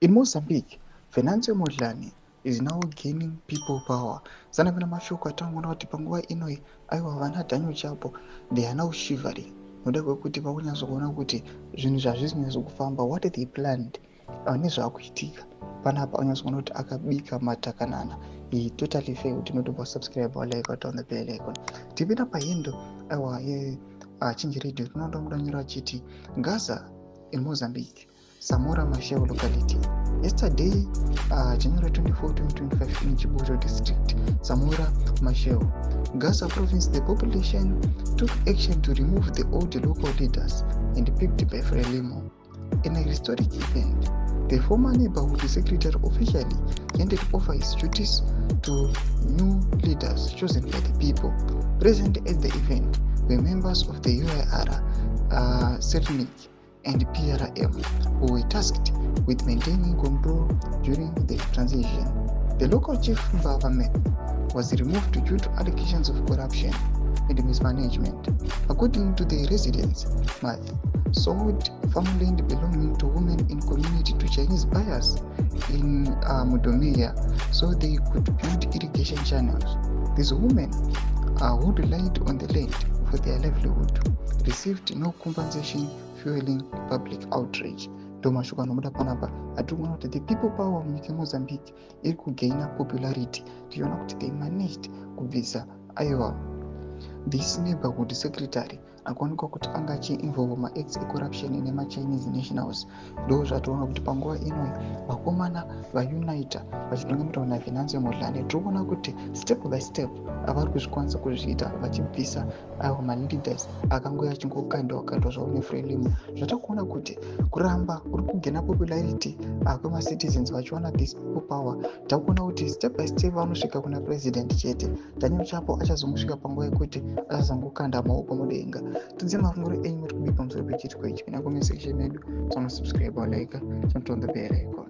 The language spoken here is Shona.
In Mozambique, Venancio Mondlane is now gaining people power. Sana kuna mashoko atangoona kuti panguva inoi aiwa vana Daniel Chapo they are now shivering. Noda kwekuti pakunyatsokuona kuti zvinhu zvazvisi kunyatso what they planned nezvaakuitika panapa unyatsokuona kuti akabika matakanana. He totally failed. Tinotobva subscribe or like on the bell icon. Tipinda pahendo aiwa Chinji Radio tinoona mudanyira achiti Gaza in Mozambique, Samora Machel locality. Yesterday, January 24, 2025, in Chibojo district, Samora Machel, Gaza province, the population took action to remove the old local leaders and picked by Frelimo. In a historic event, the former neighborhood secretary officially handed over his duties to new leaders chosen by the people. Present at the event were members of the UIR, CERNIC, and PRM, who were tasked with maintaining control during the transition. The local chief government was removed due to allegations of corruption and mismanagement. According to the residents, Math sold farmland belonging to women in community to Chinese buyers in Mudomeya so they could build irrigation channels. These women who relied on the land for their livelihood received no compensation, fueling public outrage. Domashukano muda panapa atikuona kuti the people power munyika Mozambique iri kugaina popularity. Tiona kuti they managed kubvisa aiwa this neighborhood secretary akaonekwa kuti anga achiinvolve maacts ecorruption nemachinese nationals. Ndo zvatoona kuti panguva inoi vakomana vaunita vachitungamirwa naVenancio Mondlane tinoona kuti step by step avari kuzvikwanisa kuzviita vachibvisa aiwa maleaders akangoya achingokandwa zvavo neFrelimo. Zvatakuona kuti kuramba kuri kugena popularity kwemacitizens vachiona this people power. Takuona kuti step by step vanosvika kuna president chete. Daniel Chapo achazongosvika panguva yekuti achazongokanda maoko mudenga. Tidze mafunguro enyu muri kubipa pamusoro pechiriko ichi. Kana comment section medu, subscribe or like, turn on the bell icon.